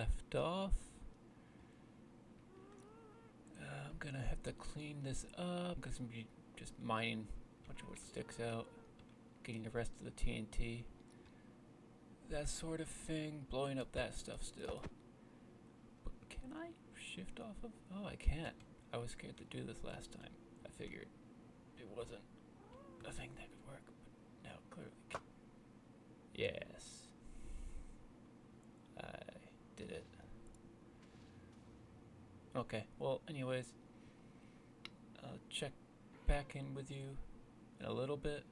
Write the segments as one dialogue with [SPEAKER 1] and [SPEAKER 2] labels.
[SPEAKER 1] left off. I'm gonna have to clean this up because I'm gonna be just mining a bunch of what sticks out, getting the rest of the TNT, that sort of thing, blowing up that stuff still. But can I shift off of? Oh, I can't. I was scared to do this last time. I figured it wasn't a thing that could work, but now clearly can. Yes. I did it. Okay, well, anyways, I'll check back in with you in a little bit.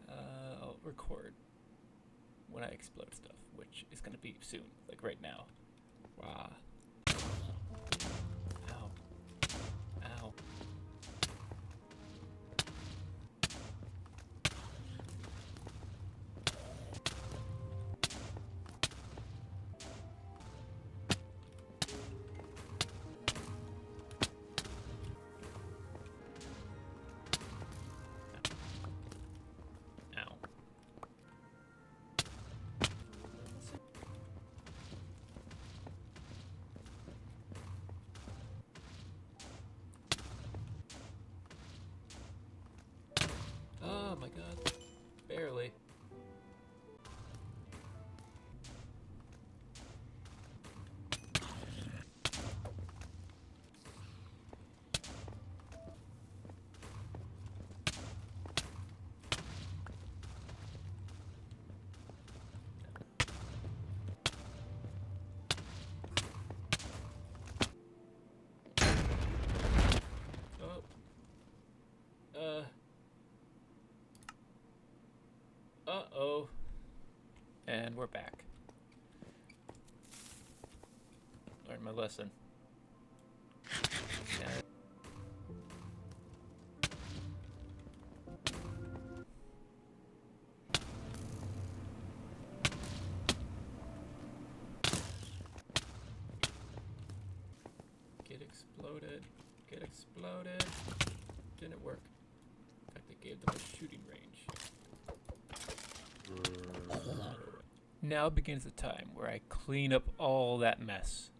[SPEAKER 1] I'll record when I explode stuff, which is gonna be soon, like right now. Wow. Ow. Ow. Ow. Oh my god. Barely. Oh. Uh-oh. And we're back. Learned my lesson. Yeah. Get exploded. Get exploded. Didn't work. In fact, they gave them a shooting range. Now begins the time where I clean up all that mess.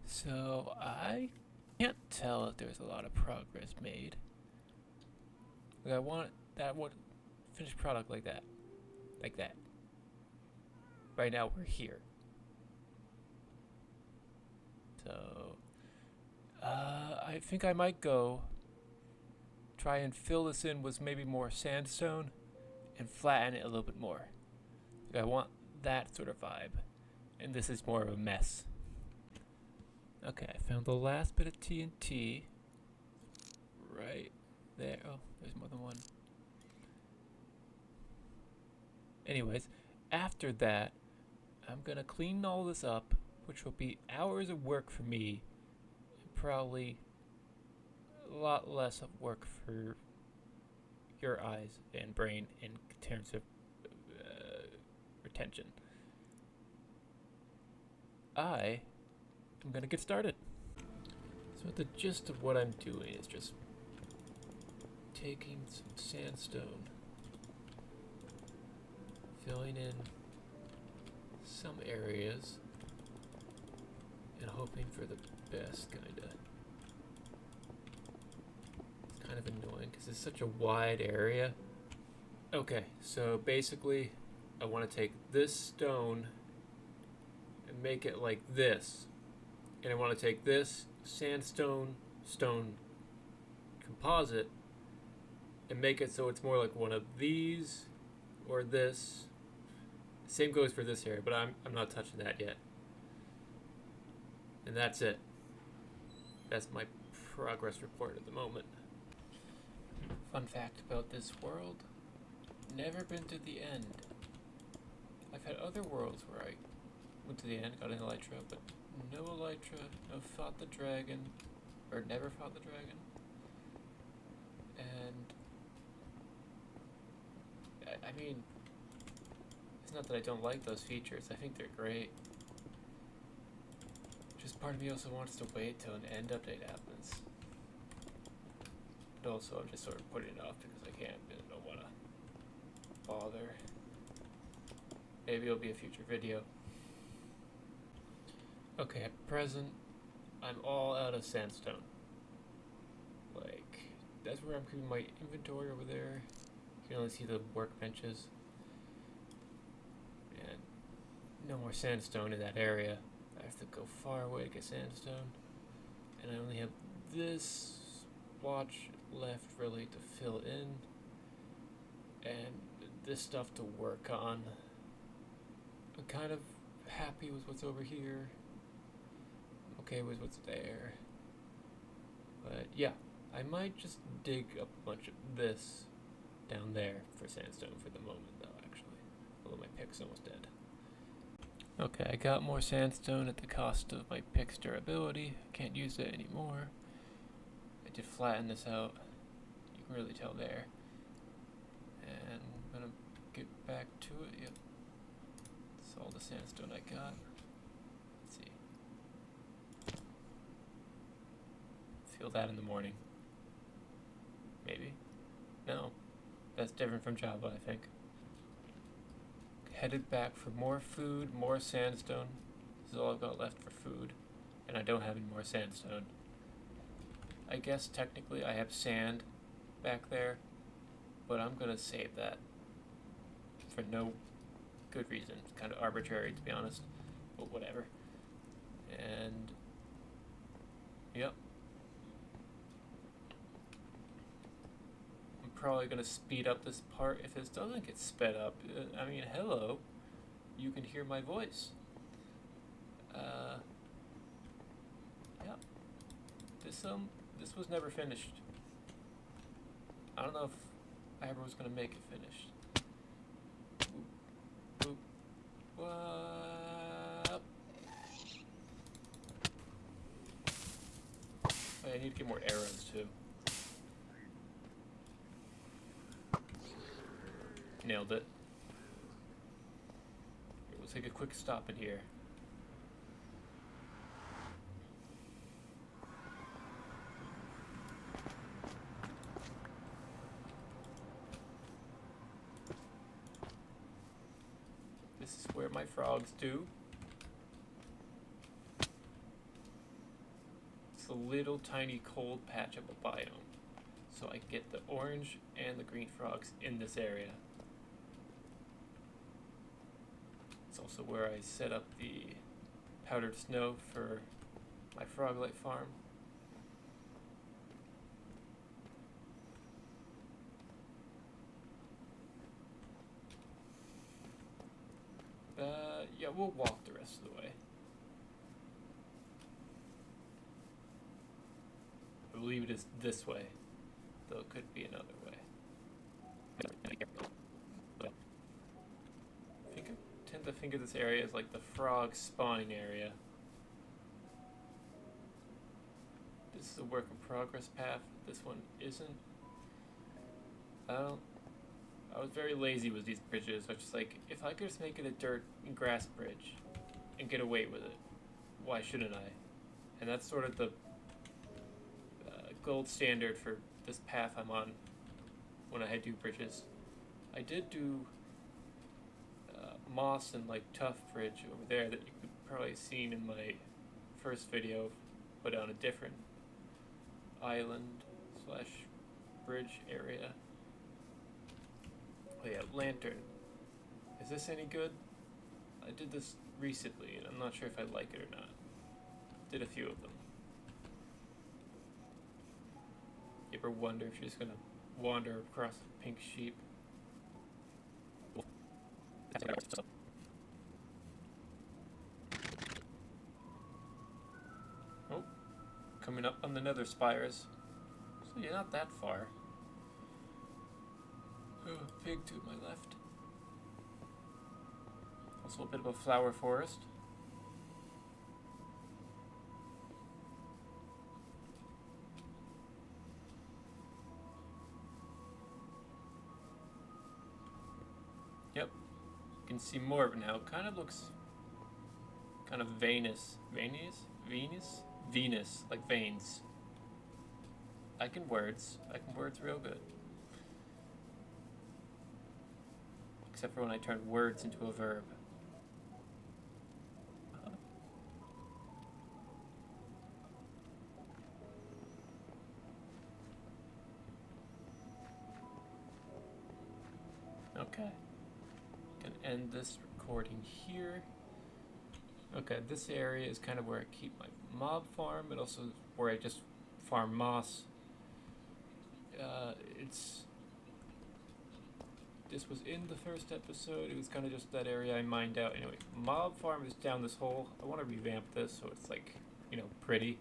[SPEAKER 1] So I can't tell if there's a lot of progress made. Like I want that one finished product like that. Like that. Right now we're here. So I think I might go try and fill this in with maybe more sandstone and flatten it a little bit more. Like I want that sort of vibe. And this is more of a mess. Okay, I found the last bit of TNT. Right there. Oh, there's more than one. Anyways, after that, I'm gonna clean all this up, which will be hours of work for me. And probably a lot less of work for your eyes and brain in terms of retention. I am gonna get started. So the gist of what I'm doing is just taking some sandstone, filling in some areas, and hoping for the best, kinda. It's kind of annoying because it's such a wide area. Okay, so basically I want to take this stone and make it like this. And I want to take this sandstone stone composite and make it so it's more like one of these or this. Same goes for this area, but I'm not touching that yet. And that's it. That's my progress report at the moment. Fun fact about this world, never been to the end. I've had other worlds where I went to the end, got an elytra, but no elytra, no fought the dragon, or never fought the dragon. And I mean, it's not that I don't like those features, I think they're great. Just part of me also wants to wait till an end update happens. But also I'm just sort of putting it off because I don't want to bother. Maybe it'll be a future video. Okay, at present, I'm all out of sandstone. Like, that's where I'm keeping my inventory over there. You can only see the workbenches. And no more sandstone in that area. I have to go far away to get sandstone. And I only have this watch left really to fill in. And this stuff to work on. I'm kind of happy with what's over here. Okay with what's there. But yeah, I might just dig up a bunch of this down there for sandstone for the moment though, actually. Although my pick's almost dead. Okay, I got more sandstone at the cost of my pick's durability. Can't use it anymore. I did flatten this out. You can really tell there. And I'm gonna get back to it. Yep. That's all the sandstone I got. Let's see. Feel that in the morning. Maybe. No. That's different from Java, I think. Headed back for more food, more sandstone. This is all I've got left for food. And I don't have any more sandstone. I guess technically I have sand back there, but I'm gonna save that for no good reason. It's kind of arbitrary, to be honest, but whatever. And yep, I'm probably gonna speed up this part. If this doesn't get sped up, I mean, hello, you can hear my voice. Yeah, this was never finished. I don't know if I ever was gonna make it finished. Boop, boop. What? Oh, I need to get more arrows too. Nailed it. We'll take a quick stop in here. This is where my frogs do. It's a little tiny cold patch of a biome. So I get the orange and the green frogs in this area. It's also where I set up the powdered snow for my froglet farm. Yeah, we'll walk the rest of the way. I believe it is this way, though it could be another way. I tend to think of this area as like the frog spawning area. This is a work in progress path. This one isn't. I was very lazy with these bridges. I was just like, if I could just make it a dirt and grass bridge and get away with it, why shouldn't I? And that's sort of the gold standard for this path I'm on when I do bridges. I did do moss and like tough bridge over there that you could probably seen in my first video, but on a different island slash bridge area. Oh yeah, lantern. Is this any good? I did this recently and I'm not sure if I like it or not. Did a few of them. You ever wonder if you're just gonna wander across a pink sheep? Oh, coming up on the nether spires. So you're not that far. Oh, pig to my left. Also a bit of a flower forest. Yep, you can see more of it now. Kind of looks kind of Venus, like veins. I can words real good. Except for when I turn words into a verb. Okay. Gonna end this recording here. Okay, this area is kind of where I keep my mob farm, but also where I just farm moss. This was in the first episode. It was kind of just that area I mined out. Anyway, mob farm is down this hole. I want to revamp this so it's like, pretty.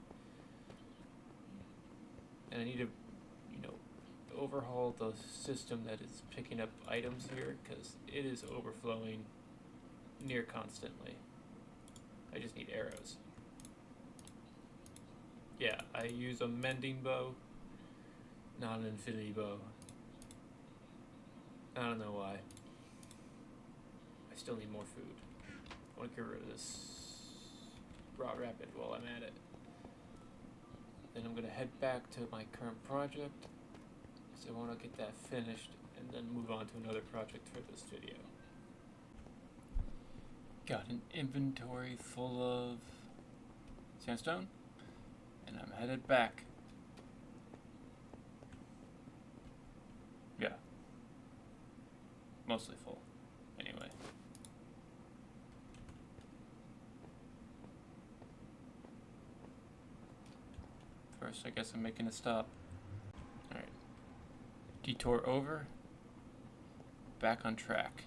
[SPEAKER 1] And I need to, overhaul the system that is picking up items here because it is overflowing near constantly. I just need arrows. Yeah, I use a mending bow, not an infinity bow. I don't know why. I still need more food. I want to get rid of this raw rapid while I'm at it. Then I'm going to head back to my current project. So I want to get that finished and then move on to another project for the studio. Got an inventory full of sandstone, and I'm headed back. Yeah. Mostly full, anyway. First, I guess I'm making a stop. Alright. Detour over. Back on track.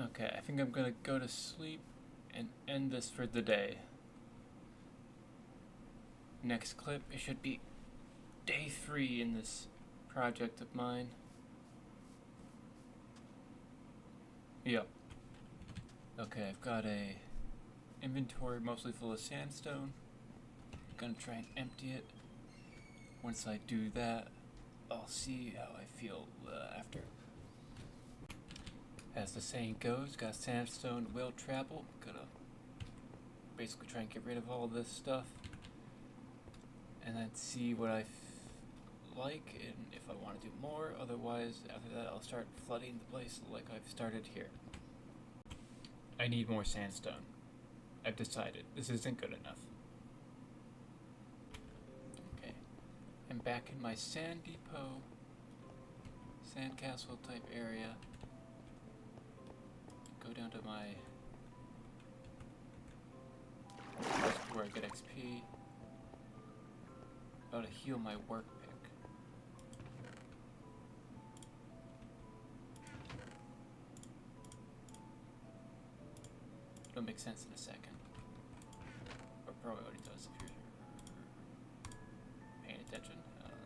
[SPEAKER 1] Okay, I think I'm gonna go to sleep and end this for the day. Next clip, it should be day 3 in this project of mine. Yep. Okay, I've got a inventory mostly full of sandstone. I'm gonna try and empty it. Once I do that, I'll see how I feel after. As the saying goes, got sandstone, will travel. Gonna basically try and get rid of all this stuff. And then see what I like and if I want to do more. Otherwise, after that, I'll start flooding the place like I've started here. I need more sandstone. I've decided this isn't good enough. Okay. I'm back in my sand depot, sandcastle type area. Go down to my where I get XP. About to heal my work pick. It'll make sense in a second. Or probably already does if you're paying attention. I don't know.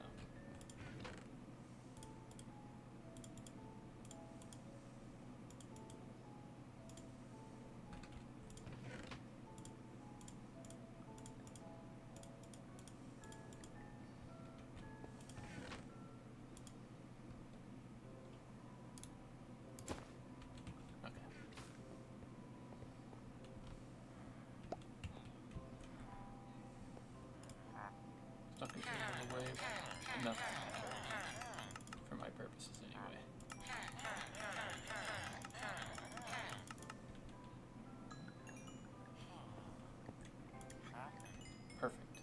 [SPEAKER 1] Stuff is out of the way. Enough for my purposes anyway. Perfect.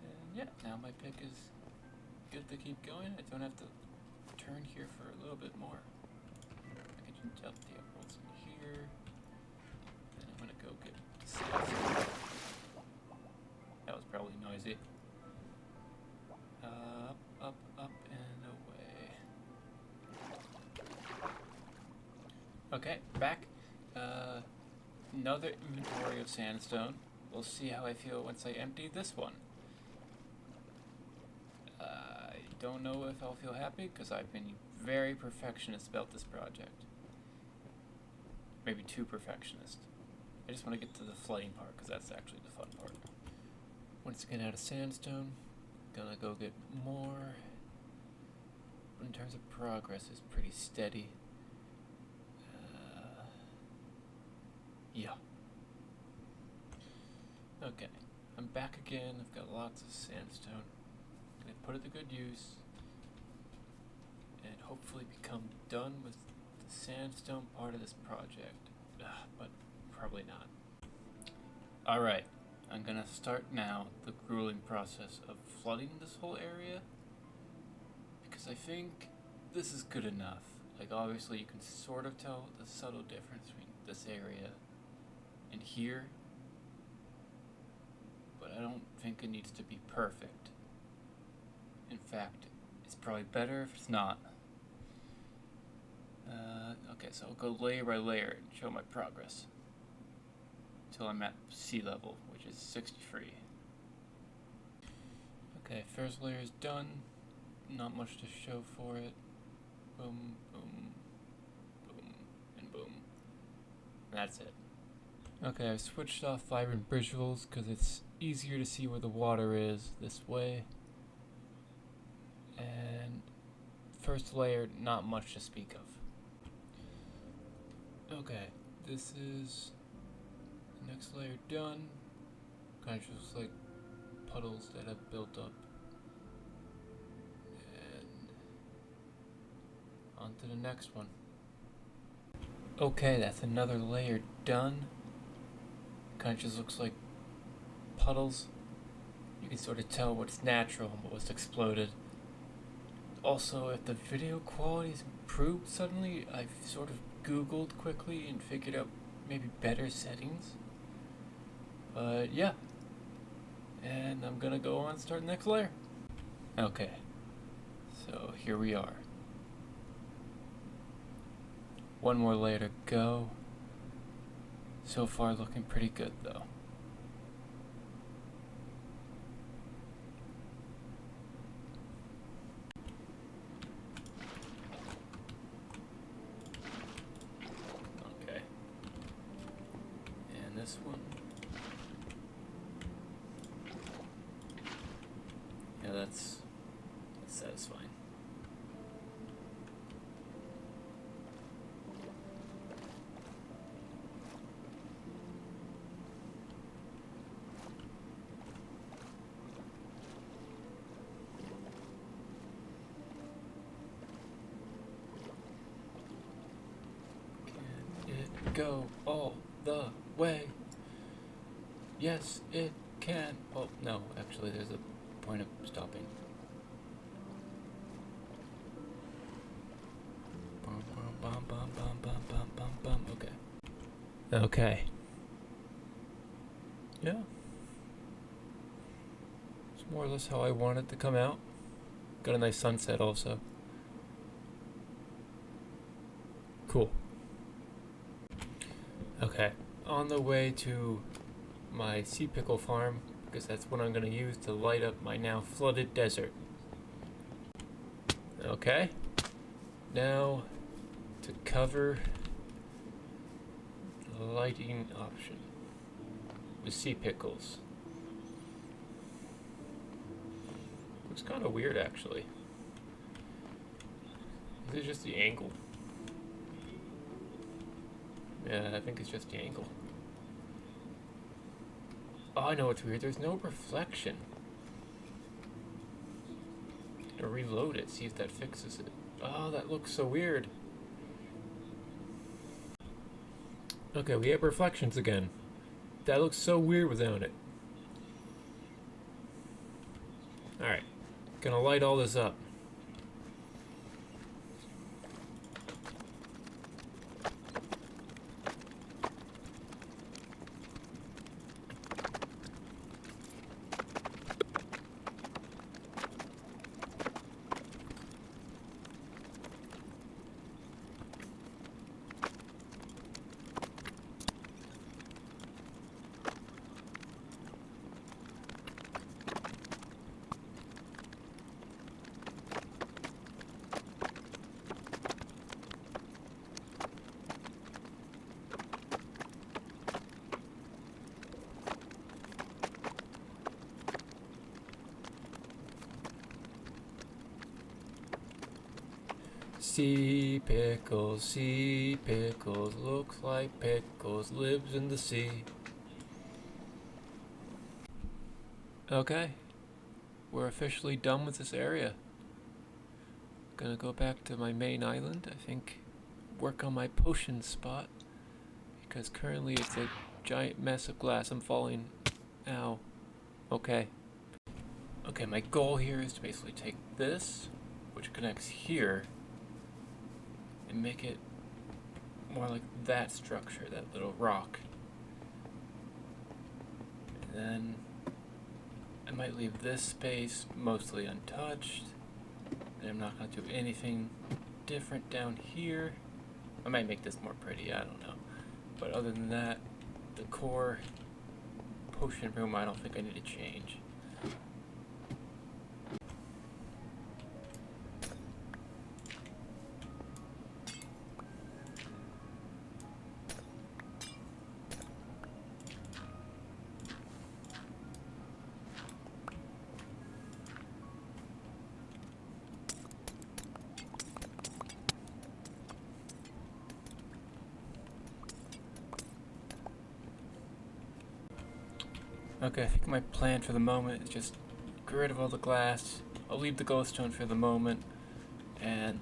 [SPEAKER 1] And yeah, now my pick is good to keep going. I don't have to turn here for a little bit more. I can dump the emeralds in here. And I'm gonna go get the sandstone. That was probably noisy. Up, and away. Okay, back. Another inventory of sandstone. we'll see how I feel once I empty this one. I don't know if I'll feel happy because I've been very perfectionist about this project. Maybe too perfectionist. I just want to get to the flooding part because that's actually the fun part. Once again, out of sandstone, gonna go get more. But in terms of progress, it's pretty steady. Yeah. Okay, I'm back again. I've got lots of sandstone. Gonna put it to good use and hopefully become done with the sandstone part of this project. But probably not. Alright, I'm gonna start now the grueling process of flooding this whole area because I think this is good enough. Like, obviously you can sort of tell the subtle difference between this area and here, but I don't think it needs to be perfect. In fact, it's probably better if it's not. Okay, so I'll go layer by layer and show my progress until I'm at sea level, which is 63. Okay, first layer is done. Not much to show for it. Boom, boom, boom, and boom. That's it. Okay, I've switched off vibrant visuals because it's easier to see where the water is this way. And first layer, not much to speak of. Okay, this is the next layer done. Kind of just like puddles that have built up. And on to the next one. Okay, that's another layer done. Kind of just looks like puddles. You can sort of tell what's natural and what's exploded. Also, if the video quality's improved suddenly, I've sort of Googled quickly and figured out maybe better settings. But yeah. And I'm gonna go on and start the next layer. Okay. So here we are. One more layer to go. So far looking pretty good though. Okay. And this one. Yeah, that's satisfying. Go all the way. Yes, it can. Well, no, actually, there's a point of stopping. Okay. Okay. Yeah. It's more or less how I want it to come out. Got a nice sunset also. Cool. Okay, on the way to my sea pickle farm, because that's what I'm going to use to light up my now flooded desert. Okay, now to cover the lighting option with sea pickles. Looks kind of weird actually. Is it just the angle? Yeah, I think it's just the angle. Oh, I know what's weird. There's no reflection. I'm gonna reload it, see if that fixes it. Oh, that looks so weird. Okay, we have reflections again. That looks so weird without it. Alright, gonna light all this up. sea pickles, looks like pickles, lives in the sea. Okay, we're officially done with this area. Gonna go back to my main island, I think work on my potion spot, because currently it's a giant mess of glass. I'm falling. Ow. Okay. Okay, my goal here is to basically take this, which connects here, and make it more like that structure, that little rock. And then I might leave this space mostly untouched, and I'm not going to do anything different down here. I might make this more pretty, I don't know. But other than that, the core potion room I don't think I need to change. Okay, I think my plan for the moment is just get rid of all the glass. I'll leave the glowstone for the moment, and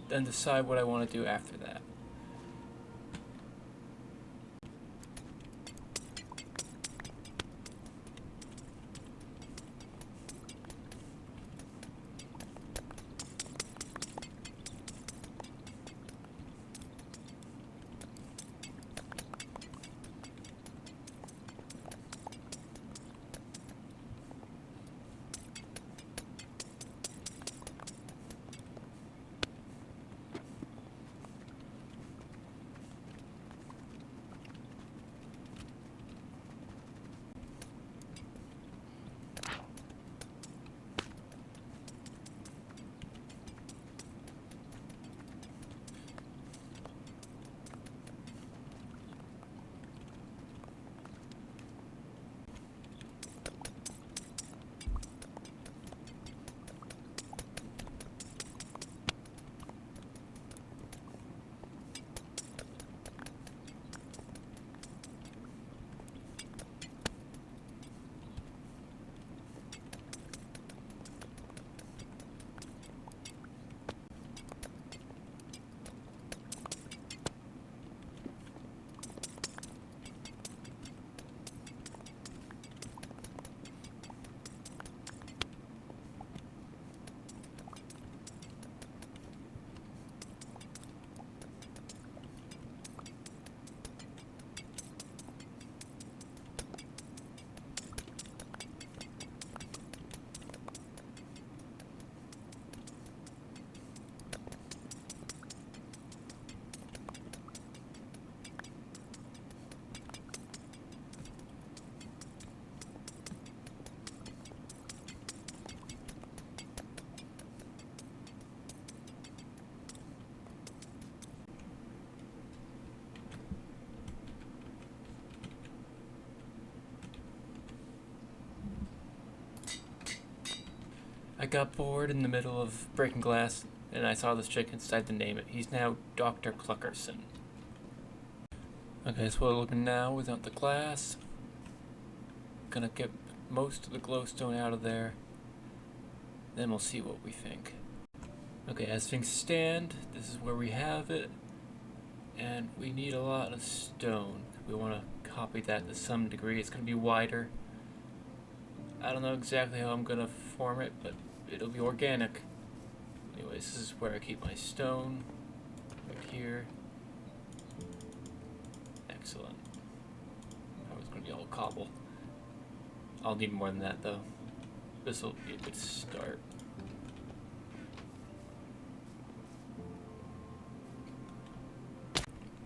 [SPEAKER 1] then decide what I want to do after that. I got bored in the middle of breaking glass, and I saw this chicken, decided to name it. He's now Dr. Cluckerson. Okay, so we're looking now without the glass. Gonna get most of the glowstone out of there. Then we'll see what we think. Okay, as things stand, this is where we have it. And we need a lot of stone. We want to copy that to some degree. It's gonna be wider. I don't know exactly how I'm gonna form it, but it'll be organic. Anyways, this is where I keep my stone. Right here. Excellent. That was gonna be all cobble. I'll need more than that though. This will be a good start.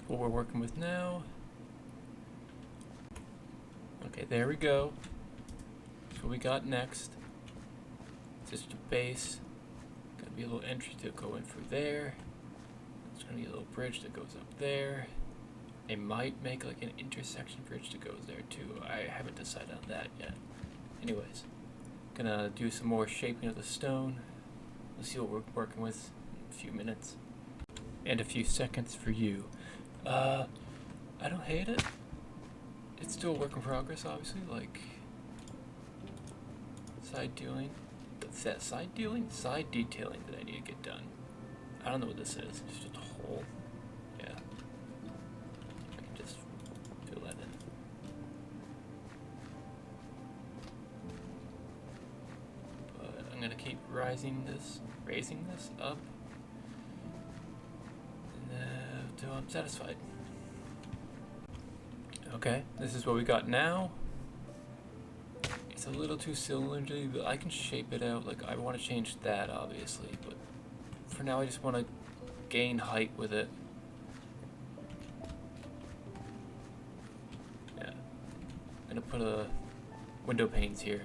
[SPEAKER 1] What we're working with now. Okay, there we go. That's what we got next. Just a base. Gonna be a little entry to go in through there. There's gonna be a little bridge that goes up there. I might make like an intersection bridge that goes there too. I haven't decided on that yet. Anyways, gonna do some more shaping of the stone. Let's see what we're working with in a few minutes. And a few seconds for you. I don't hate it. It's still a work in progress, obviously, like side dealing. Is that side dealing? Side detailing that I need to get done. I don't know what this is. It's just a hole. Yeah. I can just fill that in. But I'm gonna keep raising this up until I'm satisfied. Okay, this is what we got now. It's a little too cylindery, but I can shape it out. Like, I want to change that, obviously, but for now I just want to gain height with it. Yeah. I'm gonna put a window panes here.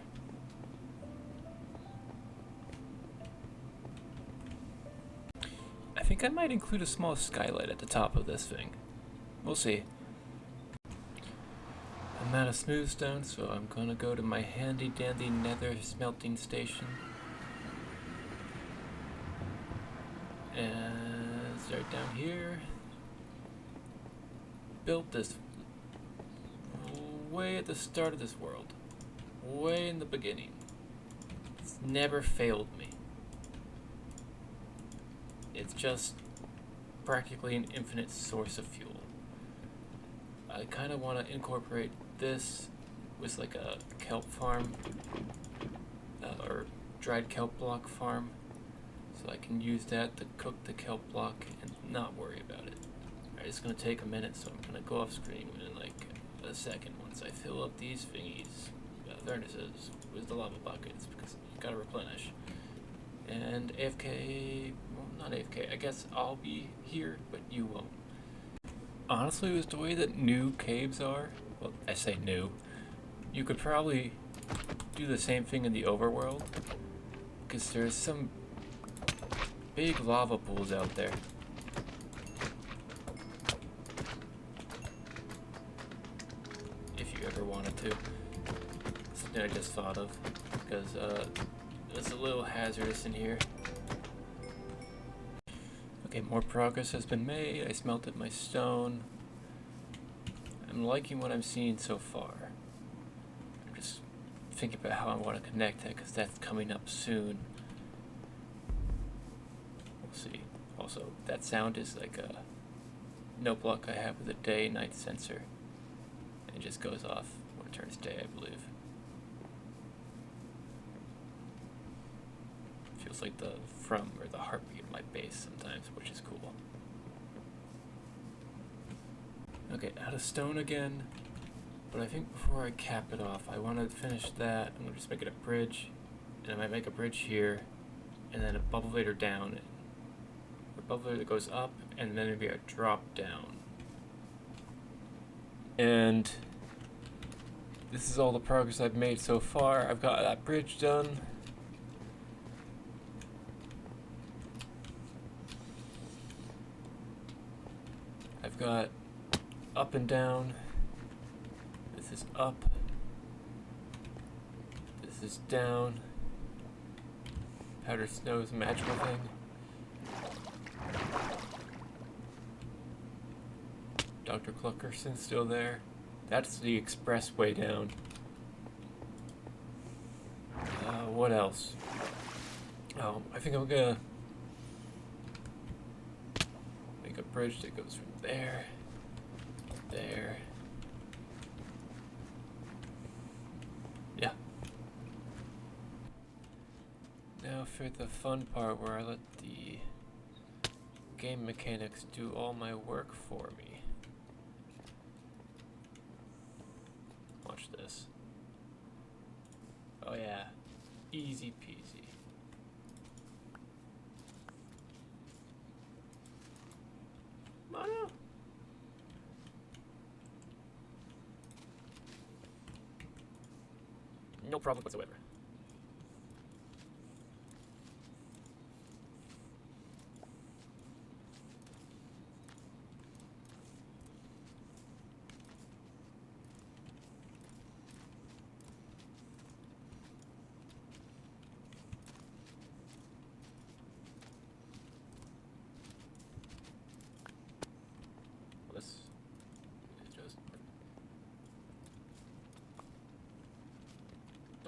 [SPEAKER 1] I think I might include a small skylight at the top of this thing. We'll see. I'm out of smooth stone, so I'm gonna go to my handy dandy nether smelting station. And start down here. Built this way at the start of this world. Way in the beginning. It's never failed me. It's just practically an infinite source of fuel. I kind of want to incorporate this with like a kelp farm or dried kelp block farm, so I can use that to cook the kelp block and not worry about it. Alright, it's gonna take a minute, so I'm gonna go off screen in like a second once I fill up these thingies, furnaces with the lava buckets, because you gotta replenish. And AFK, well, not AFK, I guess I'll be here, but you won't. Honestly, with the way that new caves are, well, I say new, you could probably do the same thing in the overworld, because there's some big lava pools out there. If you ever wanted to. Something I just thought of, because it's a little hazardous in here. Okay, more progress has been made. I smelted my stone. I'm liking what I'm seeing so far. I'm just thinking about how I want to connect it, because that's coming up soon. We'll see. Also, that sound is like a note block I have with a day-night sensor. It just goes off when it turns day, I believe. Feels like the thrum or the heartbeat of my bass sometimes, which is cool. Okay, out of stone again, but I think before I cap it off, I want to finish that. I'm going to just make it a bridge, and I might make a bridge here, and then a bubble vader down, a bubble vader that goes up, and then maybe a drop down. And this is all the progress I've made so far. I've got that bridge done. I've got up and down. This is up. This is down. Powder snow's a magical thing. Dr. Cluckerson's still there. That's the expressway down. What else? I think I'm gonna make a bridge that goes from there, there. Yeah. Now for the fun part where I let the game mechanics do all my work for me. Watch this. Oh yeah, easy peasy. Oh no. No problem whatsoever.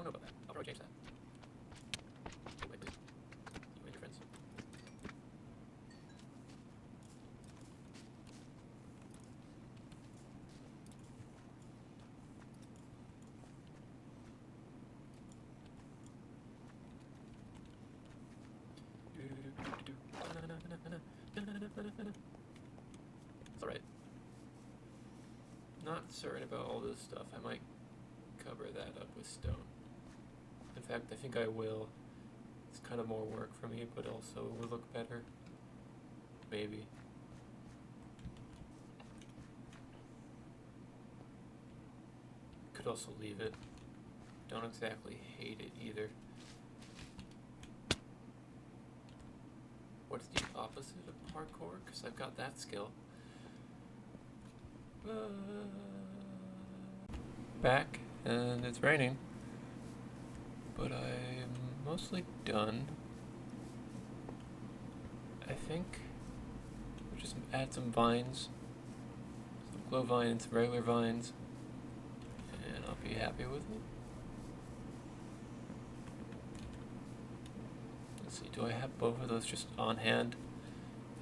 [SPEAKER 1] Don't know about that. I'll probably change that. Oh, wait, please. You and your friends. It's alright. Not certain about all this stuff. I might cover that up with stone. In fact, I think I will. It's kind of more work for me, but also it will look better. Maybe. Could also leave it. Don't exactly hate it either. What's the opposite of parkour? Because I've got that skill. Back, and it's raining. But I'm mostly done. I think we'll just add some vines. Some glow vines, some regular vines. And I'll be happy with it. Let's see, do I have both of those just on hand?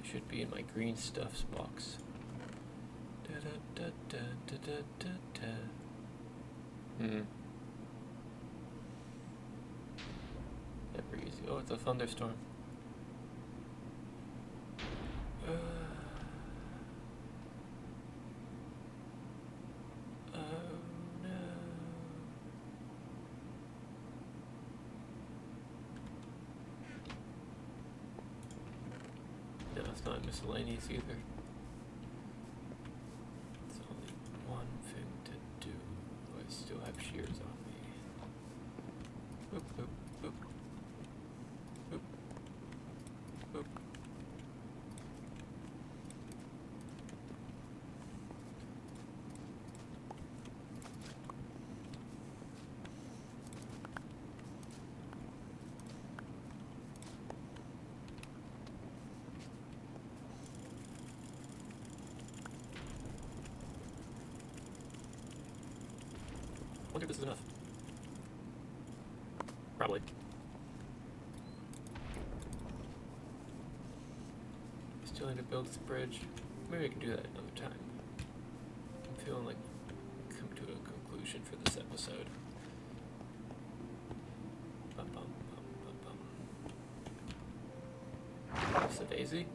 [SPEAKER 1] They should be in my green stuffs box. Never easy. Oh, it's a thunderstorm. Oh no. No, it's not miscellaneous either. It's only one thing to do. I still have shears on me. Boop, boop, boop. Boop. Boop. I wonder if this is enough. Probably. Still need to build this bridge. Maybe I can do that another time. I'm feeling like come to a conclusion for this episode. Bum, bum, bum, bum, bum. It's a daisy.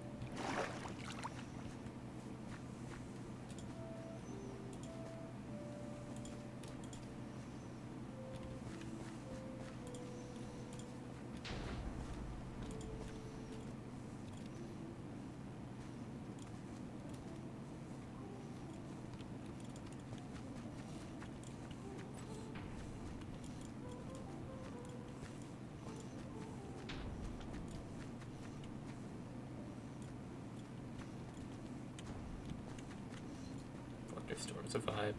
[SPEAKER 1] Thunderstorm's a vibe.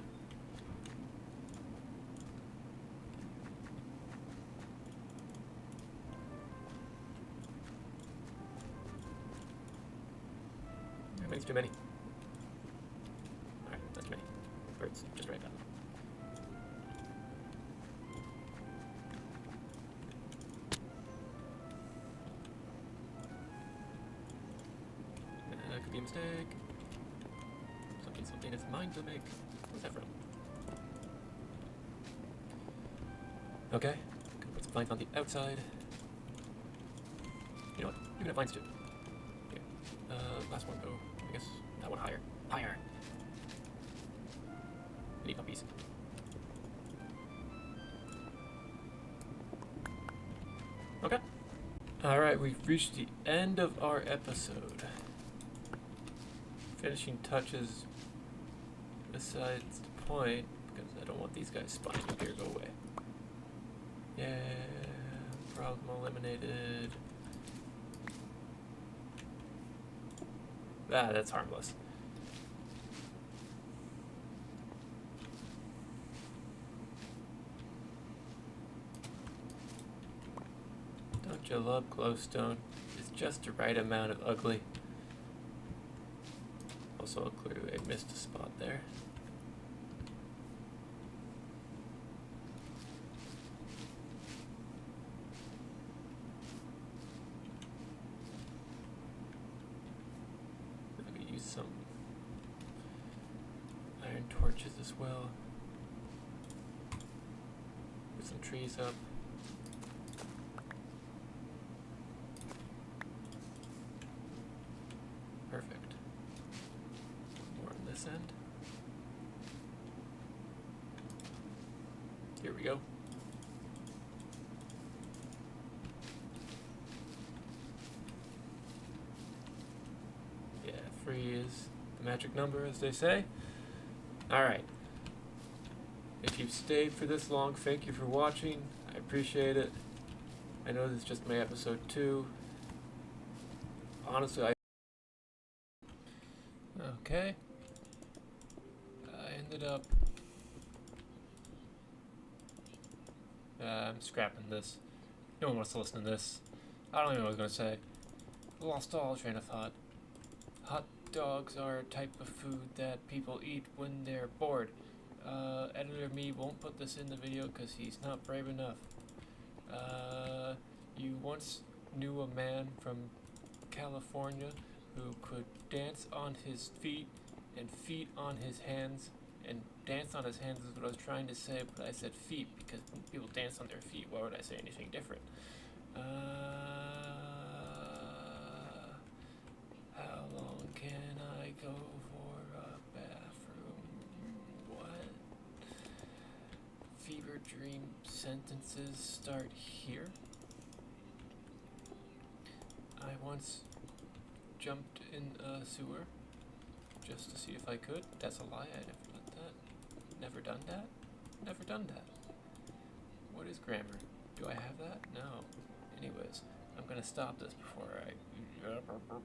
[SPEAKER 1] Everything's too many. Alright, that's too many. Birds, just right now. That could be a mistake. Something is mine to make. Where's that from? Okay, gonna put some vines on the outside. You know what? You can have vines too. Here. Last one go. I guess that one higher. Higher! I need puppies. Okay. Alright, we've reached the end of our episode. Finishing touches besides the point, because I don't want these guys spawning up here. Go away. Yeah, problem eliminated. Ah, that's harmless. Don't you love glowstone? It's just the right amount of ugly. Also, clearly I missed a spot there. some iron torches as well. Put some trees up. Perfect. More on this end. Here we go. Yeah, 3 is the magic number, as they say. Alright. If you've stayed for this long, thank you for watching. I appreciate it. I know this is just my episode 2. Honestly, Okay. I ended up I'm scrapping this. No one wants to listen to this. I don't even know what I was gonna say. Lost all train of thought. Hot dogs are a type of food that people eat when they're bored. Editor me won't put this in the video because he's not brave enough. You once knew a man from California who could dance on his feet and feet on his hands, and dance on his hands is what I was trying to say, but I said feet because people dance on their feet. Why would I say anything different? How long can I go for a bathroom? What? Fever dream sentences start here. I once jumped in a sewer just to see if I could. That's a lie, I never done that. Never done that? Never done that. What is grammar? Do I have that? No. Anyways, I'm gonna stop this before I